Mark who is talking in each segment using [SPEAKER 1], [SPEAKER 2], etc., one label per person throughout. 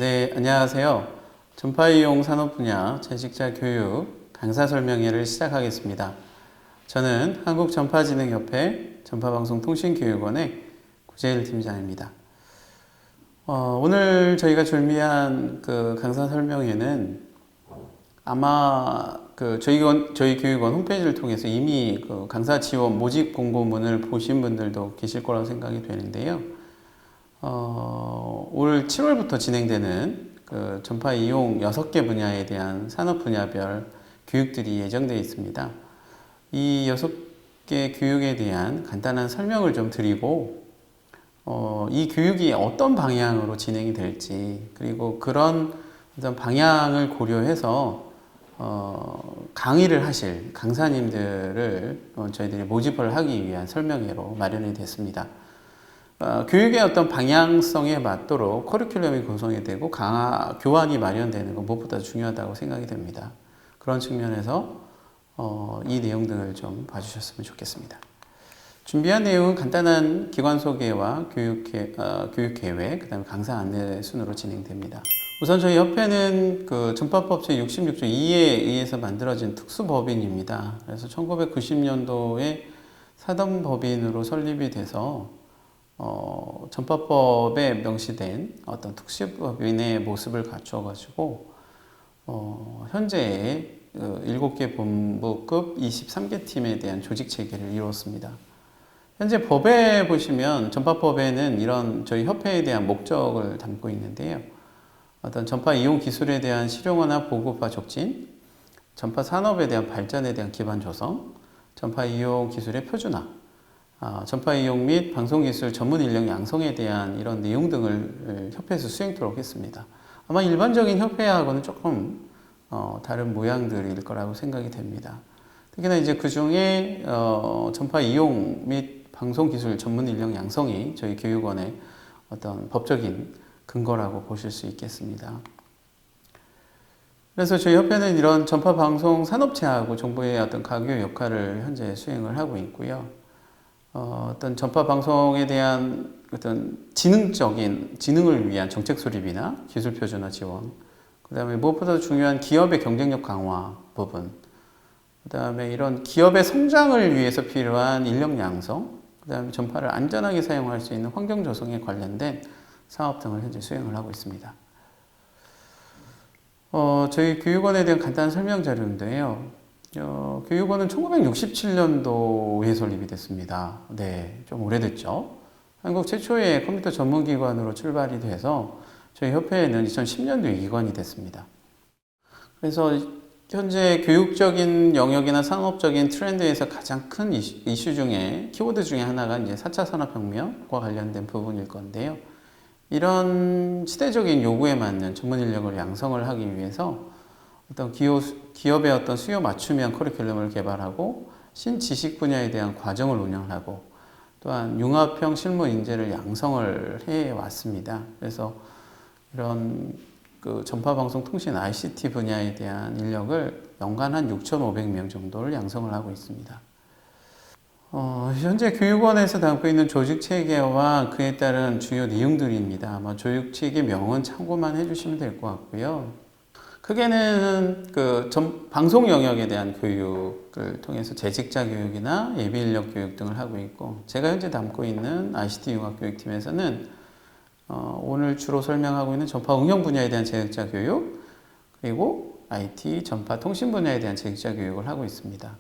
[SPEAKER 1] 네, 안녕하세요. 전파이용 산업 분야 재직자 교육 강사 설명회를 시작하겠습니다. 저는 한국전파진흥협회 전파방송통신교육원의 구재일 팀장입니다. 오늘 저희가 준비한 그 강사 설명회는 아마 저희 교육원 홈페이지를 통해서 이미 그 강사 지원 모집 공고문을 보신 분들도 계실 거라고 생각이 되는데요. 올 7월부터 진행되는 그 전파 이용 6개 분야에 대한 산업 분야별 교육들이 예정되어 있습니다. 이 6개 교육에 대한 간단한 설명을 좀 드리고, 이 교육이 어떤 방향으로 진행이 될지, 그리고 그런 어떤 방향을 고려해서, 강의를 하실 강사님들을 저희들이 모집을 하기 위한 설명회로 마련이 됐습니다. 교육의 어떤 방향성에 맞도록 커리큘럼이 구성이 되고 교환이 마련되는 건 무엇보다 중요하다고 생각이 됩니다. 그런 측면에서 이 내용 등을 좀 봐주셨으면 좋겠습니다. 준비한 내용은 간단한 기관 소개와 교육 계획, 그 다음에 강사 안내 순으로 진행됩니다. 우선 저희 협회는 그 전파법 제66조 2에 의해서 만들어진 특수법인입니다. 그래서 1990년도에 사단법인으로 설립이 돼서 전파법에 명시된 어떤 특수법인의 모습을 갖춰가지고, 현재 7개 본부급 23개 팀에 대한 조직 체계를 이루었습니다. 현재 법에 보시면 전파법에는 이런 저희 협회에 대한 목적을 담고 있는데요. 어떤 전파 이용 기술에 대한 실용화나 보급화 촉진, 전파 산업에 대한 발전에 대한 기반 조성, 전파 이용 기술의 표준화, 전파 이용 및 방송기술 전문 인력 양성에 대한 이런 내용 등을 협회에서 수행토록 했습니다. 아마 일반적인 협회하고는 조금 다른 모양들일 거라고 생각이 됩니다. 특히나 이제 그 중에 전파 이용 및 방송기술 전문 인력 양성이 저희 교육원의 어떤 법적인 근거라고 보실 수 있겠습니다. 그래서 저희 협회는 이런 전파 방송 산업체하고 정부의 어떤 가교 역할을 현재 수행을 하고 있고요. 어떤 전파 방송에 대한 어떤 지능을 위한 정책 수립이나 기술 표준화 지원, 그 다음에 무엇보다도 중요한 기업의 경쟁력 강화 부분, 그 다음에 이런 기업의 성장을 위해서 필요한 인력 양성, 그 다음에 전파를 안전하게 사용할 수 있는 환경 조성에 관련된 사업 등을 현재 수행을 하고 있습니다. 저희 교육원에 대한 간단한 설명 자료인데요. 교육원은 1967년도에 설립이 됐습니다. 네, 좀 오래됐죠. 한국 최초의 컴퓨터 전문기관으로 출발이 돼서 저희 협회에는 2010년도에 이관이 됐습니다. 그래서 현재 교육적인 영역이나 산업적인 트렌드에서 가장 큰 이슈 중에 키워드 중에 하나가 이제 4차 산업혁명과 관련된 부분일 건데요. 이런 시대적인 요구에 맞는 전문 인력을 양성을 하기 위해서 어떤 기업의 어떤 수요 맞춤형 커리큘럼을 개발하고 신지식 분야에 대한 과정을 운영하고 또한 융합형 실무 인재를 양성을 해 왔습니다. 그래서 이런 그 전파방송 통신 ICT 분야에 대한 인력을 연간 한 6,500명 정도를 양성을 하고 있습니다. 현재 교육원에서 담고 있는 조직 체계와 그에 따른 주요 내용들입니다. 아마 조직 체계 명은 참고만 해주시면 될 것 같고요. 크게는 방송 영역에 대한 교육을 통해서 재직자 교육이나 예비 인력 교육 등을 하고 있고, 제가 현재 담고 있는 ICT 융합교육팀에서는 오늘 주로 설명하고 있는 전파 응용 분야에 대한 재직자 교육, 그리고 IT, 전파 통신 분야에 대한 재직자 교육을 하고 있습니다.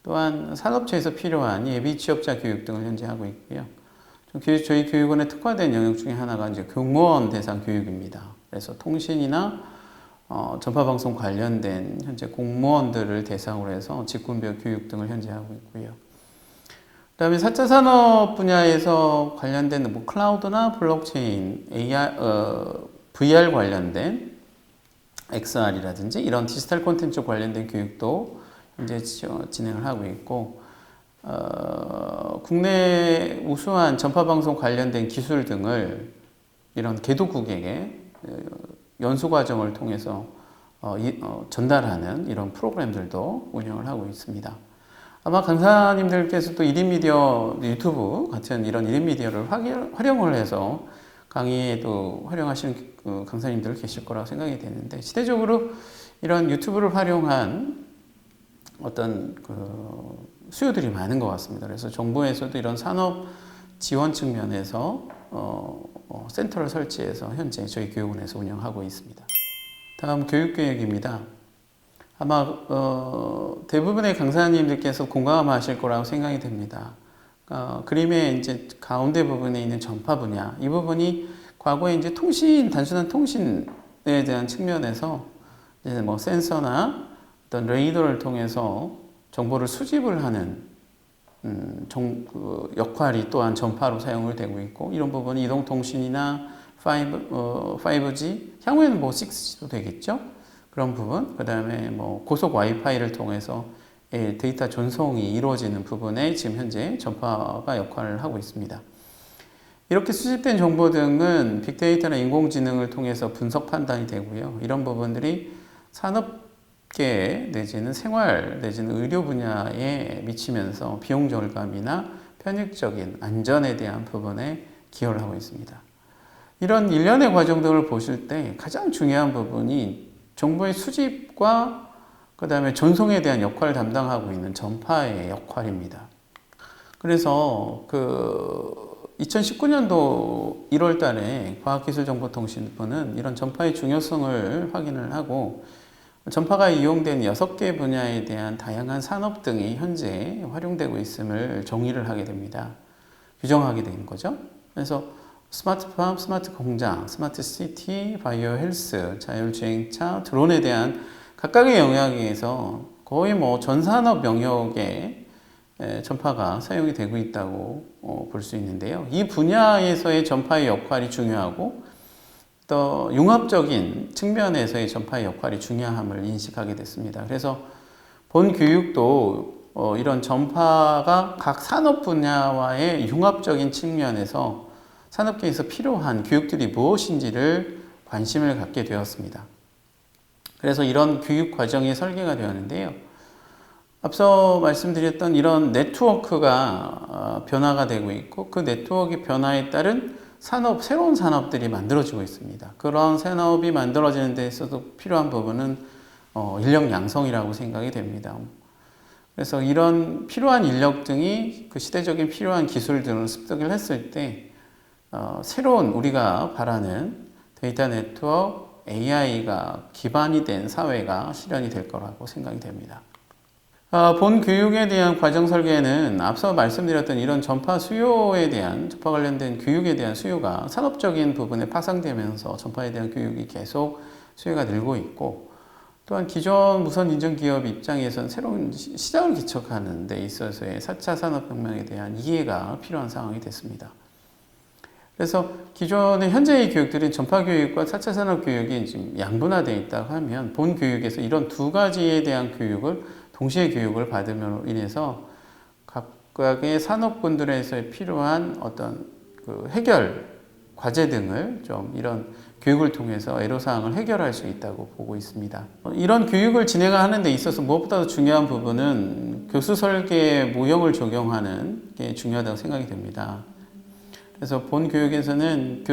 [SPEAKER 1] 또한 산업체에서 필요한 예비 취업자 교육 등을 현재 하고 있고요. 저희 교육원에 특화된 영역 중에 하나가 이제 공무원 대상 교육입니다. 그래서 통신이나 전파방송 관련된 현재 공무원들을 대상으로 해서 직군별 교육 등을 현재 하고 있고요. 그 다음에 4차 산업 분야에서 관련된 뭐 클라우드나 블록체인, VR 관련된 XR이라든지 이런 디지털 콘텐츠 관련된 교육도 현재 진행을 하고 있고, 국내 우수한 전파방송 관련된 기술 등을 이런 개도국에게 연수 과정을 통해서 전달하는 이런 프로그램들도 운영을 하고 있습니다. 아마 강사님들께서도 1인 미디어, 유튜브 같은 이런 1인 미디어를 활용을 해서 강의에도 활용하시는 그 강사님들 계실 거라고 생각이 되는데, 시대적으로 이런 유튜브를 활용한 어떤 그 수요들이 많은 것 같습니다. 그래서 정부에서도 이런 산업 지원 측면에서 센터를 설치해서 현재 저희 교육원에서 운영하고 있습니다. 다음 교육계획입니다. 아마 대부분의 강사님들께서 공감하실 거라고 생각이 됩니다. 그림의 이제 가운데 부분에 있는 전파 분야, 이 부분이 과거에 이제 단순한 통신에 대한 측면에서 이제 뭐 센서나 어떤 레이더를 통해서 정보를 수집을 하는 역할이 또한 전파로 사용을 되고 있고, 이런 부분이 이동통신이나 5G, 향후에는 뭐 6G도 되겠죠? 그런 부분, 그 다음에 뭐 고속 와이파이를 통해서 데이터 전송이 이루어지는 부분에 지금 현재 전파가 역할을 하고 있습니다. 이렇게 수집된 정보 등은 빅데이터나 인공지능을 통해서 분석 판단이 되고요. 이런 부분들이 산업계 내지는 생활 내지는 의료 분야에 미치면서 비용 절감이나 편익적인 안전에 대한 부분에 기여를 하고 있습니다. 이런 일련의 과정 등을 보실 때 가장 중요한 부분이 정보의 수집과 그 다음에 전송에 대한 역할을 담당하고 있는 전파의 역할입니다. 그래서 2019년도 1월 달에 과학기술정보통신부는 이런 전파의 중요성을 확인을 하고, 전파가 이용된 6개 분야에 대한 다양한 산업 등이 현재 활용되고 있음을 정의를 하게 됩니다. 규정하게 된 거죠. 그래서 스마트팜, 스마트 공장, 스마트 시티, 바이오 헬스, 자율주행차, 드론에 대한 각각의 영역에서 거의 뭐 전 산업 영역에 전파가 사용이 되고 있다고 볼 수 있는데요. 이 분야에서의 전파의 역할이 중요하고, 또 융합적인 측면에서의 전파의 역할이 중요함을 인식하게 됐습니다. 그래서 본 교육도 이런 전파가 각 산업 분야와의 융합적인 측면에서 산업계에서 필요한 교육들이 무엇인지를 관심을 갖게 되었습니다. 그래서 이런 교육 과정이 설계가 되었는데요. 앞서 말씀드렸던 이런 네트워크가 변화가 되고 있고, 그 네트워크 변화에 따른 새로운 산업들이 만들어지고 있습니다. 그런 산업이 만들어지는 데 있어서 필요한 부분은 인력 양성이라고 생각이 됩니다. 그래서 이런 필요한 인력 등이 그 시대적인 필요한 기술 등을 습득을 했을 때 새로운 우리가 바라는 데이터 네트워크, AI가 기반이 된 사회가 실현이 될 거라고 생각이 됩니다. 본 교육에 대한 과정 설계는 앞서 말씀드렸던 이런 전파 관련된 교육에 대한 수요가 산업적인 부분에 파생되면서 전파에 대한 교육이 계속 수요가 늘고 있고, 또한 기존 무선 인증 기업 입장에서는 새로운 시장을 개척하는 데 있어서의 4차 산업혁명에 대한 이해가 필요한 상황이 됐습니다. 그래서 기존의 현재의 교육들은 전파 교육과 4차 산업 교육이 지금 양분화되어 있다고 하면, 본 교육에서 이런 두 가지에 대한 교육을 동시에 교육을 받음으로 인해서 각각의 산업군들에서 필요한 어떤 해결 과제 등을 좀 이런 교육을 통해서 애로사항을 해결할 수 있다고 보고 있습니다. 이런 교육을 진행하는 데 있어서 무엇보다도 중요한 부분은 교수 설계 모형을 적용하는 게 중요하다고 생각이 됩니다. 그래서 본 교육에서는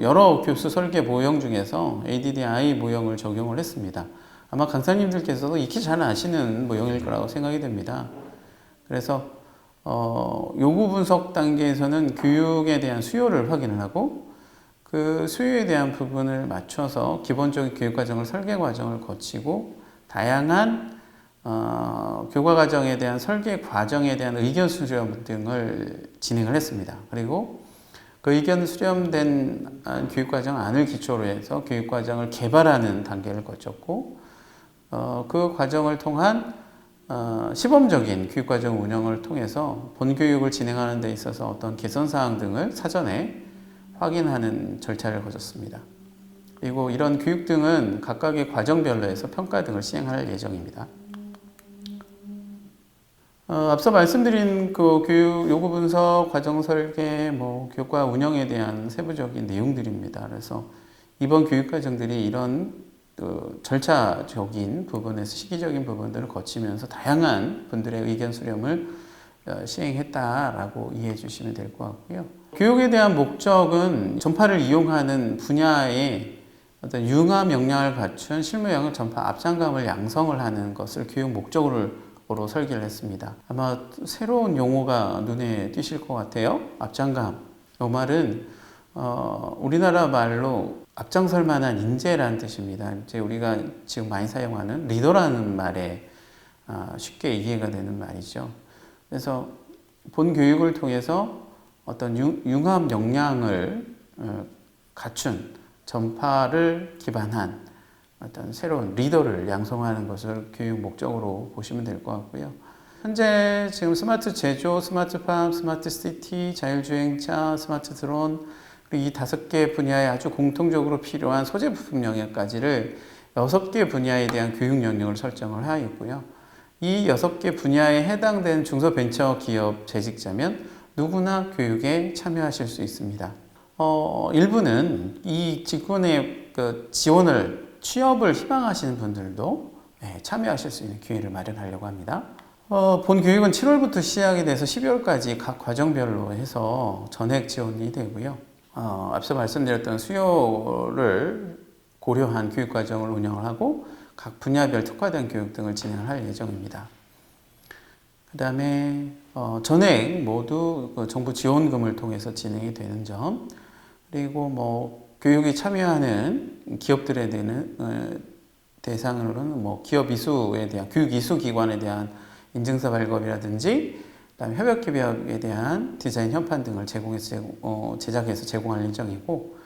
[SPEAKER 1] 여러 교수 설계 모형 중에서 ADDI 모형을 적용을 했습니다. 아마 강사님들께서도 익히 잘 아시는 모형일 거라고 생각이 됩니다. 그래서 요구 분석 단계에서는 교육에 대한 수요를 확인을 하고, 그 수요에 대한 부분을 맞춰서 기본적인 교육 과정을 설계 과정을 거치고, 다양한 교과 과정에 대한 설계 과정에 대한 의견 수렴 등을 진행을 했습니다. 그리고 그 의견 수렴된 교육과정 안을 기초로 해서 교육과정을 개발하는 단계를 거쳤고, 그 과정을 통한 시범적인 교육과정 운영을 통해서 본교육을 진행하는 데 있어서 어떤 개선사항 등을 사전에 확인하는 절차를 거쳤습니다. 그리고 이런 교육 등은 각각의 과정별로 해서 평가 등을 시행할 예정입니다. 앞서 말씀드린 그 교육 요구 분석, 과정 설계, 교과 운영에 대한 세부적인 내용들입니다. 그래서 이번 교육 과정들이 이런 절차적인 부분에서 시기적인 부분들을 거치면서 다양한 분들의 의견 수렴을 시행했다라고 이해해 주시면 될 것 같고요. 교육에 대한 목적은 전파를 이용하는 분야에 어떤 융합 역량을 갖춘 실무형은 전파 앞장감을 양성을 하는 것을 교육 목적으로 설계를 했습니다. 아마 새로운 용어가 눈에 띄실 것 같아요. 앞장감. 이 말은 우리나라 말로 앞장설 만한 인재라는 뜻입니다. 이제 우리가 지금 많이 사용하는 리더라는 말에 쉽게 이해가 되는 말이죠. 그래서 본 교육을 통해서 어떤 융합 역량을 갖춘 전파를 기반한 어떤 새로운 리더를 양성하는 것을 교육 목적으로 보시면 될 것 같고요. 현재 지금 스마트 제조, 스마트팜, 스마트 시티, 자율주행차, 스마트 드론 이 5개 분야에 아주 공통적으로 필요한 소재 부품 영역까지를 6개 분야에 대한 교육 영역을 설정을 하였고요. 이 6개 분야에 해당되는 중소벤처기업 재직자면 누구나 교육에 참여하실 수 있습니다. 일부는 이 직군의 취업을 희망하시는 분들도 참여하실 수 있는 기회를 마련하려고 합니다. 본 교육은 7월부터 시작이 돼서 12월까지 각 과정별로 해서 전액 지원이 되고요. 앞서 말씀드렸던 수요를 고려한 교육과정을 운영을 하고 각 분야별 특화된 교육 등을 진행을 할 예정입니다. 그 다음에 전액 모두 정부 지원금을 통해서 진행이 되는 점, 그리고 교육에 참여하는 기업들에 대한 대상으로는 기업 이수에 대한 교육 이수 기관에 대한 인증서 발급이라든지, 그다음에 협약기업에 대한 디자인 현판 등을 제작해서 제공할 예정이고,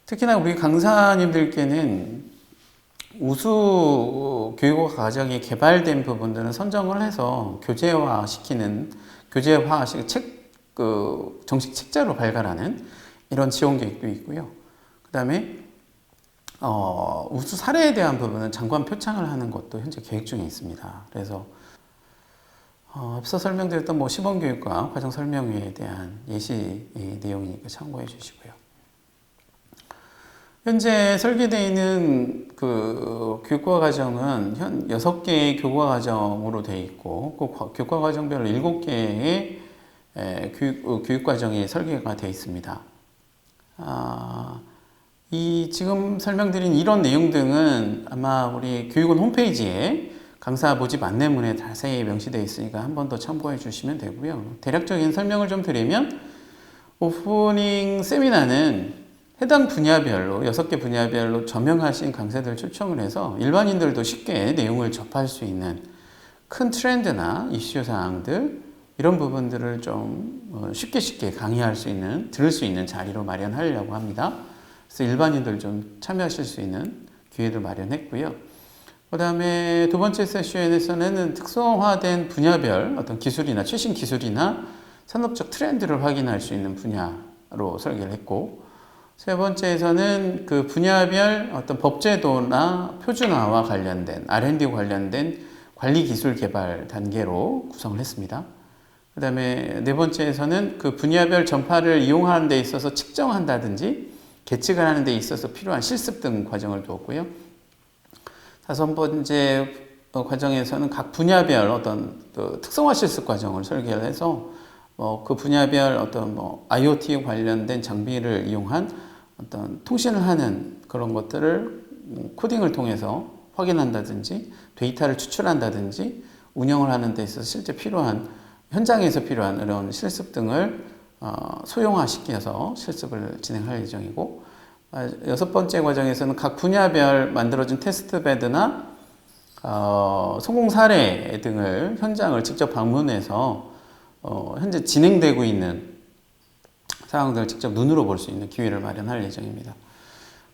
[SPEAKER 1] 특히나 우리 강사님들께는 우수 교육과 과정이 개발된 부분들은 선정을 해서 정식 책자로 발간하는 이런 지원 계획도 있고요. 그 다음에 우수 사례에 대한 부분은 장관 표창을 하는 것도 현재 계획 중에 있습니다. 그래서 앞서 설명드렸던 시범교육과 과정 설명회에 대한 예시 내용이니까 참고해 주시고요. 현재 설계되어 있는 교육과 과정은 현 6개의 교과 과정으로 되어 있고, 교과 과정별로 7개의 교육 과정이 설계가 되어 있습니다. 이 지금 설명드린 이런 내용 등은 아마 우리 교육원 홈페이지에 강사 모집 안내문에 자세히 명시되어 있으니까 한 번 더 참고해 주시면 되고요. 대략적인 설명을 좀 드리면, 오프닝 세미나는 해당 분야별로 6개 분야별로 저명하신 강사들 초청을 해서 일반인들도 쉽게 내용을 접할 수 있는 큰 트렌드나 이슈 사항들, 이런 부분들을 좀 쉽게 강의할 수 있는, 들을 수 있는 자리로 마련하려고 합니다. 그래서 일반인들 좀 참여하실 수 있는 기회도 마련했고요. 그 다음에 두 번째 세션에서는 특성화된 분야별 어떤 기술이나 최신 기술이나 산업적 트렌드를 확인할 수 있는 분야로 설계를 했고, 세 번째에서는 그 분야별 어떤 법제도나 표준화와 관련된 R&D 관련된 관리 기술 개발 단계로 구성을 했습니다. 그 다음에 네 번째에서는 그 분야별 전파를 이용하는 데 있어서 측정한다든지 계측을 하는 데 있어서 필요한 실습 등 과정을 두었고요. 다섯 번째 과정에서는 각 분야별 어떤 특성화 실습 과정을 설계를 해서 그 분야별 어떤 IoT 관련된 장비를 이용한 어떤 통신을 하는 그런 것들을 코딩을 통해서 확인한다든지 데이터를 추출한다든지 운영을 하는 데 있어서 실제 필요한 현장에서 필요한 이런 실습 등을 소형화시켜서 실습을 진행할 예정이고, 여섯 번째 과정에서는 각 분야별 만들어진 테스트베드나 성공 사례 등을 현장을 직접 방문해서 현재 진행되고 있는 상황들을 직접 눈으로 볼 수 있는 기회를 마련할 예정입니다.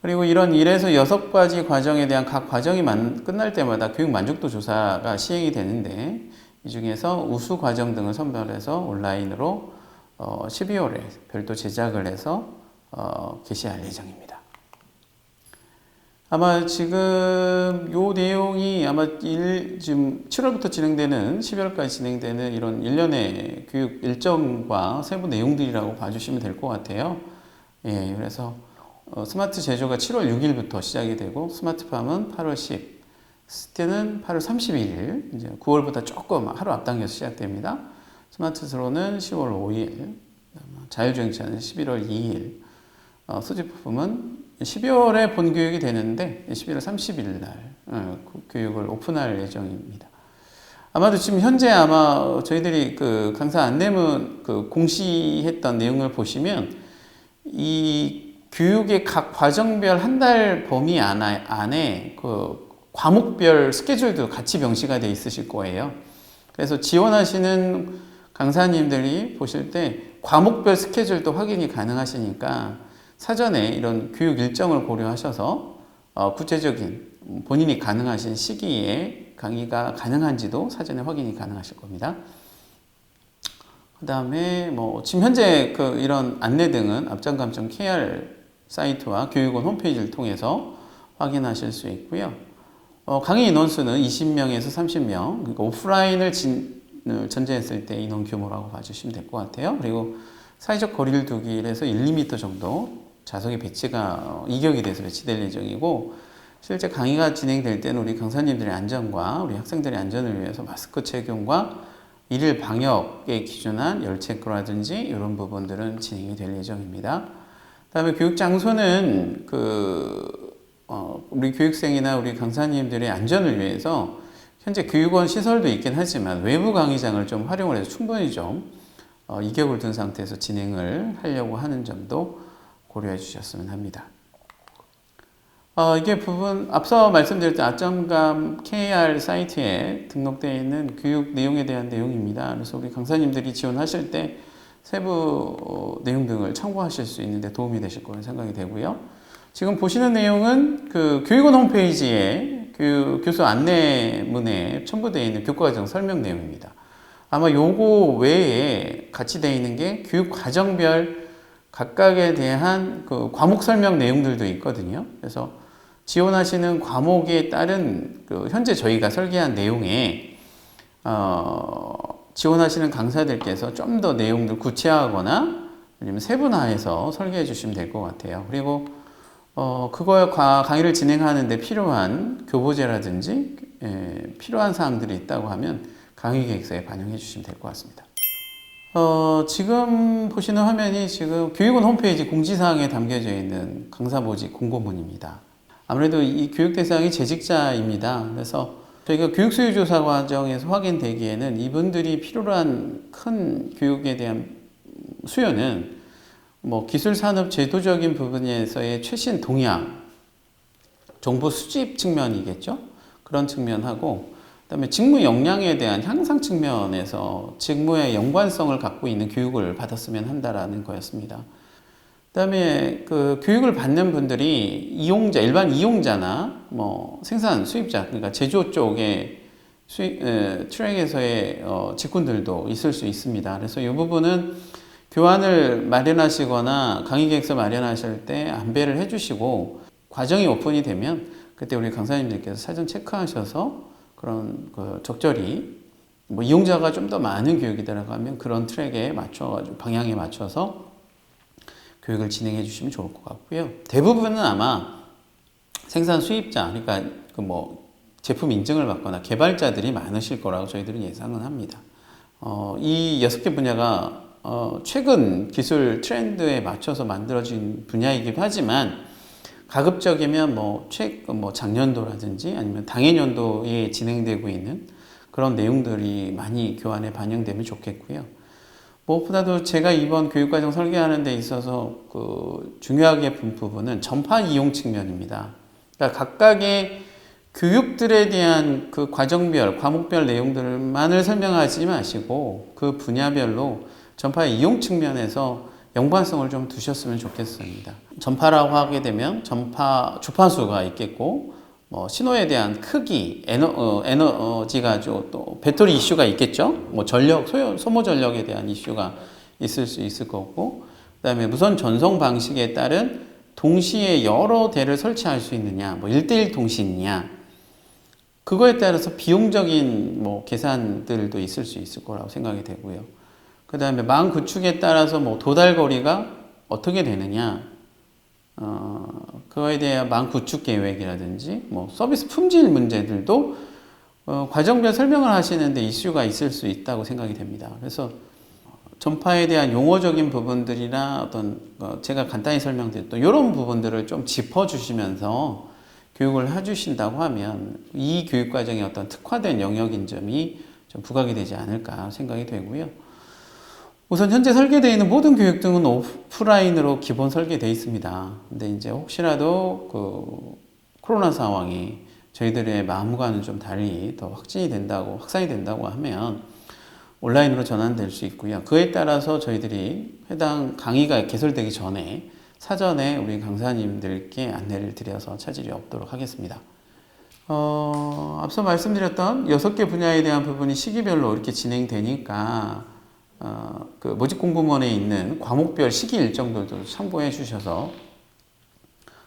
[SPEAKER 1] 그리고 이런 1에서 6가지 과정에 대한 각 과정이 끝날 때마다 교육 만족도 조사가 시행이 되는데, 이 중에서 우수 과정 등을 선별해서 온라인으로 12월에 별도 제작을 해서 게시할 예정입니다. 아마 지금 요 내용이 아마 지금 7월부터 진행되는 12월까지 진행되는 이런 일련의 교육 일정과 세부 내용들이라고 봐주시면 될 것 같아요. 예, 그래서 스마트 제조가 7월 6일부터 시작이 되고, 스마트팜은 8월 10, 시티는 8월 31일, 이제 9월보다 조금 하루 앞당겨서 시작됩니다. 스마트 스로는 10월 5일, 자율주행차는 11월 2일, 수집부품은 12월에 본교육이 되는데 11월 30일 날 교육을 오픈할 예정입니다. 아마도 지금 현재 아마 저희들이 그 강사 안내문 공시했던 내용을 보시면 이 교육의 각 과정별 한 달 범위 안에 그 과목별 스케줄도 같이 명시가 돼 있으실 거예요. 그래서 지원하시는 강사님들이 보실 때 과목별 스케줄도 확인이 가능하시니까 사전에 이런 교육 일정을 고려하셔서 구체적인 본인이 가능하신 시기에 강의가 가능한지도 사전에 확인이 가능하실 겁니다. 그 다음에 지금 현재 이런 안내 등은 앞장감.kr 사이트와 교육원 홈페이지를 통해서 확인하실 수 있고요. 강의 인원수는 20명에서 30명, 그러니까 오프라인을 전제했을 때 인원 규모라고 봐주시면 될 것 같아요. 그리고 사회적 거리를 두기 위해서 1, 2m 정도 좌석의 배치가 이격이 돼서 배치될 예정이고, 실제 강의가 진행될 때는 우리 강사님들의 안전과 우리 학생들의 안전을 위해서 마스크 착용과 일일 방역에 기준한 열 체크라든지 이런 부분들은 진행이 될 예정입니다. 그다음에 교육 장소는 우리 교육생이나 우리 강사님들의 안전을 위해서 현재 교육원 시설도 있긴 하지만 외부 강의장을 좀 활용을 해서 충분히 좀 이격을 둔 상태에서 진행을 하려고 하는 점도 고려해 주셨으면 합니다. 이게 앞서 말씀드렸던 아점감 KR 사이트에 등록되어 있는 교육 내용에 대한 내용입니다. 그래서 우리 강사님들이 지원하실 때 세부 내용 등을 참고하실 수 있는데 도움이 되실 거라고 생각이 되고요. 지금 보시는 내용은 교육원 홈페이지에 교수 안내문에 첨부되어 있는 교과과정 설명 내용입니다. 아마 요거 외에 같이 되어 있는 게 교육 과정별 각각에 대한 과목 설명 내용들도 있거든요. 그래서 지원하시는 과목에 따른 현재 저희가 설계한 내용에 지원하시는 강사들께서 좀 더 내용들 구체화하거나 아니면 세분화해서 설계해 주시면 될 것 같아요. 그리고 강의를 진행하는데 필요한 교보제라든지 필요한 사항들이 있다고 하면 강의 계획서에 반영해 주시면 될 것 같습니다. 지금 보시는 화면이 지금 교육원 홈페이지 공지사항에 담겨져 있는 강사 모집 공고문입니다. 아무래도 이 교육 대상이 재직자입니다. 그래서 저희가 교육 수요 조사 과정에서 확인되기에는 이분들이 필요로 한 큰 교육에 대한 수요는 기술 산업 제도적인 부분에서의 최신 동향, 정보 수집 측면이겠죠. 그런 측면하고 그다음에 직무 역량에 대한 향상 측면에서 직무의 연관성을 갖고 있는 교육을 받았으면 한다라는 거였습니다. 그다음에 교육을 받는 분들이 일반 이용자나 생산 수입자, 그러니까 제조 쪽의 트랙에서의 직군들도 있을 수 있습니다. 그래서 이 부분은 교환을 마련하시거나 강의 계획서 마련하실 때 안배를 해주시고 과정이 오픈이 되면 그때 우리 강사님들께서 사전 체크하셔서 그런 적절히 이용자가 좀 더 많은 교육이라고 하면 그런 트랙에 맞춰가지고 방향에 맞춰서 교육을 진행해 주시면 좋을 것 같고요. 대부분은 아마 생산 수입자, 그러니까 제품 인증을 받거나 개발자들이 많으실 거라고 저희들은 예상은 합니다. 이 6개 분야가 최근 기술 트렌드에 맞춰서 만들어진 분야이기도 하지만 가급적이면 작년도라든지 아니면 당해년도에 진행되고 있는 그런 내용들이 많이 교환에 반영되면 좋겠고요. 무엇보다도 제가 이번 교육과정 설계하는 데 있어서 중요하게 본 부분은 전파 이용 측면입니다. 그러니까 각각의 교육들에 대한 과정별, 과목별 내용들만을 설명하지 마시고 그 분야별로 전파 이용 측면에서 연관성을 좀 두셨으면 좋겠습니다. 전파라고 하게 되면 주파수가 있겠고, 신호에 대한 크기, 에너지 가지고 또 배터리 이슈가 있겠죠. 소모 전력에 대한 이슈가 있을 수 있을 거고, 그다음에 무선 전송 방식에 따른 동시에 여러 대를 설치할 수 있느냐, 1대1 통신이냐, 그거에 따라서 비용적인 계산들도 있을 수 있을 거라고 생각이 되고요. 그 다음에 망 구축에 따라서 도달 거리가 어떻게 되느냐, 그거에 대한 망 구축 계획이라든지 서비스 품질 문제들도 과정별 설명을 하시는데 이슈가 있을 수 있다고 생각이 됩니다. 그래서 전파에 대한 용어적인 부분들이나 어떤 제가 간단히 설명드렸던 이런 부분들을 좀 짚어주시면서 교육을 해주신다고 하면 이 교육 과정의 어떤 특화된 영역인 점이 좀 부각이 되지 않을까 생각이 되고요. 우선 현재 설계되어 있는 모든 교육 등은 오프라인으로 기본 설계되어 있습니다. 근데 이제 혹시라도 코로나 상황이 저희들의 마음과는 좀 달리 더 확산이 된다고 하면 온라인으로 전환될 수 있고요. 그에 따라서 저희들이 해당 강의가 개설되기 전에 사전에 우리 강사님들께 안내를 드려서 차질이 없도록 하겠습니다. 앞서 말씀드렸던 6개 분야에 대한 부분이 시기별로 이렇게 진행되니까 모집 공고문에 있는 과목별 시기 일정들도 참고해 주셔서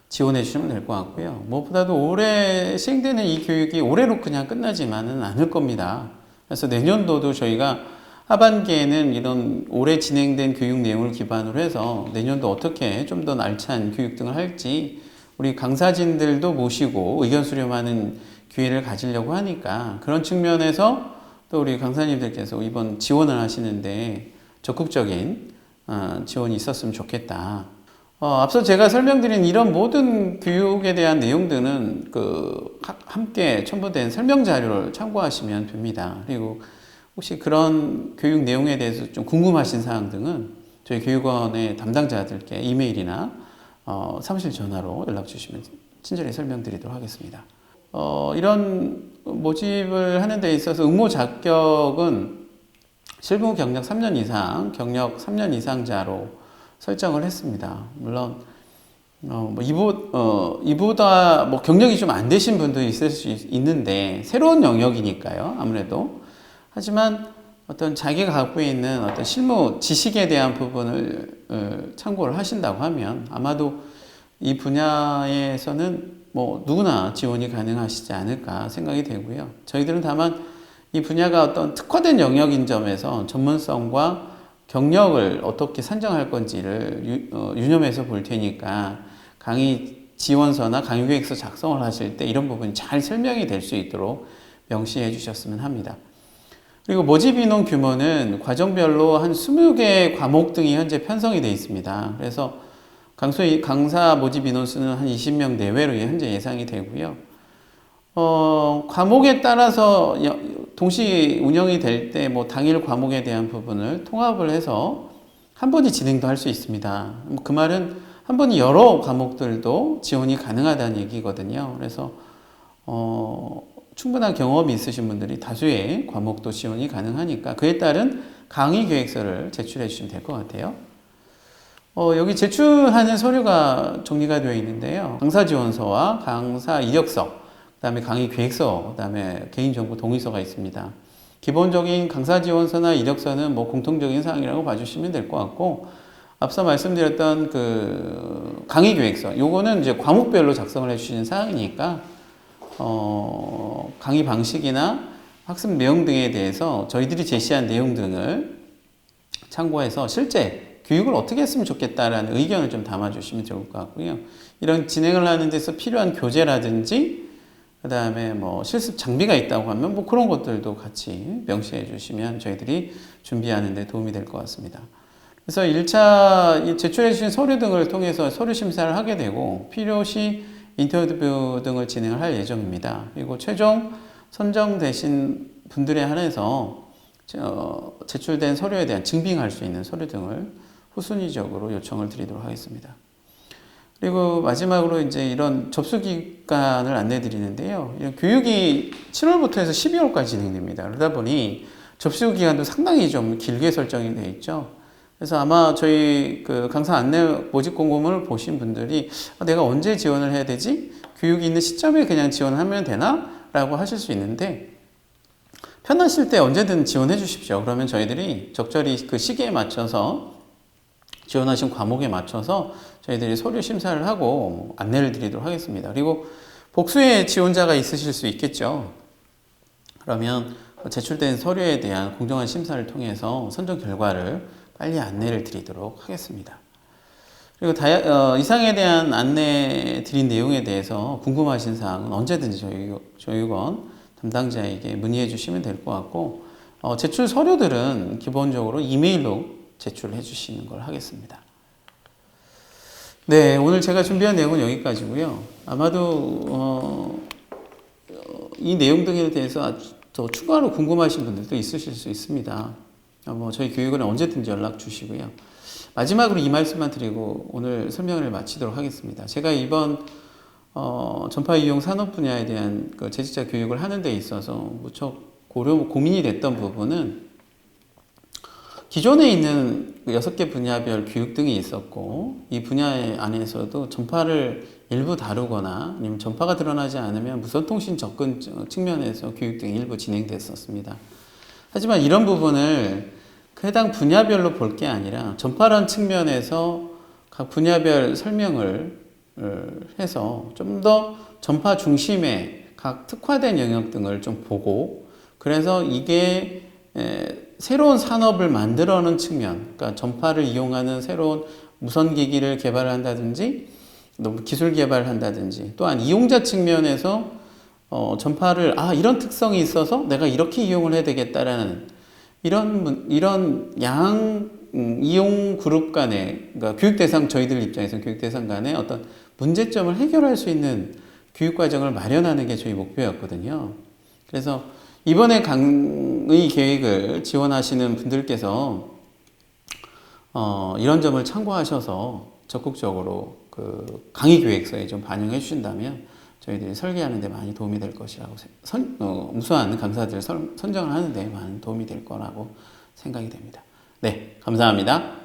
[SPEAKER 1] 지원해 주시면 될 것 같고요. 무엇보다도 올해 시행되는 이 교육이 올해로 그냥 끝나지만은 않을 겁니다. 그래서 내년도도 저희가 하반기에는 이런 올해 진행된 교육 내용을 기반으로 해서 내년도 어떻게 좀 더 알찬 교육 등을 할지 우리 강사진들도 모시고 의견 수렴하는 기회를 가지려고 하니까 그런 측면에서 또 우리 강사님들께서 이번 지원을 하시는데 적극적인 지원이 있었으면 좋겠다. 앞서 제가 설명드린 이런 모든 교육에 대한 내용들은 함께 첨부된 설명 자료를 참고하시면 됩니다. 그리고 혹시 그런 교육 내용에 대해서 좀 궁금하신 사항 등은 저희 교육원의 담당자들께 이메일이나 사무실 전화로 연락 주시면 친절히 설명드리도록 하겠습니다. 이런 모집을 하는 데 있어서 응모 자격은 실무 경력 3년 이상, 경력 3년 이상자로 설정을 했습니다. 물론 이보다 경력이 좀 안 되신 분도 있을 수 있는데 새로운 영역이니까요. 아무래도 하지만 어떤 자기가 갖고 있는 어떤 실무 지식에 대한 부분을 참고를 하신다고 하면 아마도 이 분야에서는 누구나 지원이 가능하시지 않을까 생각이 되고요. 저희들은 다만 이 분야가 어떤 특화된 영역인 점에서 전문성과 경력을 어떻게 산정할 건지를 유념해서 볼 테니까 강의 지원서나 강의 계획서 작성을 하실 때 이런 부분이 잘 설명이 될 수 있도록 명시해 주셨으면 합니다. 그리고 모집 인원 규모는 과정별로 한 20개 과목 등이 현재 편성이 되어 있습니다. 그래서 강사 모집 인원 수는 한 20명 내외로 현재 예상이 되고요. 과목에 따라서 동시 운영이 될 때 당일 과목에 대한 부분을 통합을 해서 한 번이 진행도 할 수 있습니다. 그 말은 한 번이 여러 과목들도 지원이 가능하다는 얘기거든요. 그래서 충분한 경험이 있으신 분들이 다수의 과목도 지원이 가능하니까 그에 따른 강의 계획서를 제출해 주시면 될 것 같아요. 여기 제출하는 서류가 정리가 되어 있는데요. 강사 지원서와 강사 이력서, 그 다음에 강의 계획서, 그 다음에 개인정보 동의서가 있습니다. 기본적인 강사 지원서나 이력서는 공통적인 사항이라고 봐주시면 될 것 같고, 앞서 말씀드렸던 강의 계획서, 요거는 이제 과목별로 작성을 해주시는 사항이니까, 강의 방식이나 학습 내용 등에 대해서 저희들이 제시한 내용 등을 참고해서 실제 교육을 어떻게 했으면 좋겠다라는 의견을 좀 담아주시면 좋을 것 같고요. 이런 진행을 하는 데서 필요한 교재라든지 그 다음에 실습 장비가 있다고 하면 그런 것들도 같이 명시해 주시면 저희들이 준비하는 데 도움이 될 것 같습니다. 그래서 1차 제출해 주신 서류 등을 통해서 서류 심사를 하게 되고 필요시 인터뷰 등을 진행을 할 예정입니다. 그리고 최종 선정되신 분들에 한해서 제출된 서류에 대한 증빙할 수 있는 서류 등을 후순위적으로 요청을 드리도록 하겠습니다. 그리고 마지막으로 이제 이런 접수 기간을 안내 드리는데요. 교육이 7월부터 해서 12월까지 진행됩니다. 그러다 보니 접수 기간도 상당히 좀 길게 설정이 되어 있죠. 그래서 아마 저희 강사 안내 모집 공고문을 보신 분들이 내가 언제 지원을 해야 되지? 교육이 있는 시점에 그냥 지원하면 되나? 라고 하실 수 있는데 편하실 때 언제든 지원해 주십시오. 그러면 저희들이 적절히 그 시기에 맞춰서 지원하신 과목에 맞춰서 저희들이 서류 심사를 하고 안내를 드리도록 하겠습니다. 그리고 복수의 지원자가 있으실 수 있겠죠. 그러면 제출된 서류에 대한 공정한 심사를 통해서 선정 결과를 빨리 안내를 드리도록 하겠습니다. 그리고 이상에 대한 안내 드린 내용에 대해서 궁금하신 사항은 언제든지 저희 교육원 담당자에게 문의해 주시면 될 것 같고, 제출 서류들은 기본적으로 이메일로 제출해 주시는 걸 하겠습니다. 네, 오늘 제가 준비한 내용은 여기까지고요. 아마도 이 내용 등에 대해서 더 추가로 궁금하신 분들도 있으실 수 있습니다. 저희 교육원에 언제든지 연락 주시고요. 마지막으로 이 말씀만 드리고 오늘 설명을 마치도록 하겠습니다. 제가 이번 전파 이용 산업 분야에 대한 그 재직자 교육을 하는 데 있어서 무척 고민이 됐던 부분은 기존에 있는 6개 분야별 교육 등이 있었고, 이 분야 안에서도 전파를 일부 다루거나 아니면 전파가 드러나지 않으면 무선통신 접근 측면에서 교육 등이 일부 진행됐었습니다. 하지만 이런 부분을 해당 분야별로 볼 게 아니라 전파란 측면에서 각 분야별 설명을 해서 좀 더 전파 중심의 각 특화된 영역 등을 좀 보고, 그래서 이게 새로운 산업을 만들어내는 측면, 그러니까 전파를 이용하는 새로운 무선기기를 개발한다든지 기술 개발을 한다든지, 또한 이용자 측면에서 전파를 이런 특성이 있어서 내가 이렇게 이용을 해야 되겠다라는 이런 이용 그룹 간의, 그러니까 교육 대상, 저희들 입장에서 교육 대상 간의 어떤 문제점을 해결할 수 있는 교육 과정을 마련하는 게 저희 목표였거든요. 그래서 이번에 강의 계획을 지원하시는 분들께서 이런 점을 참고하셔서 적극적으로 그 강의 계획서에 좀 반영해 주신다면 저희들이 설계하는 데 많이 도움이 될 것이라고, 우수한 강사들 선정을 하는 데 많은 도움이 될 거라고 생각이 됩니다. 네, 감사합니다.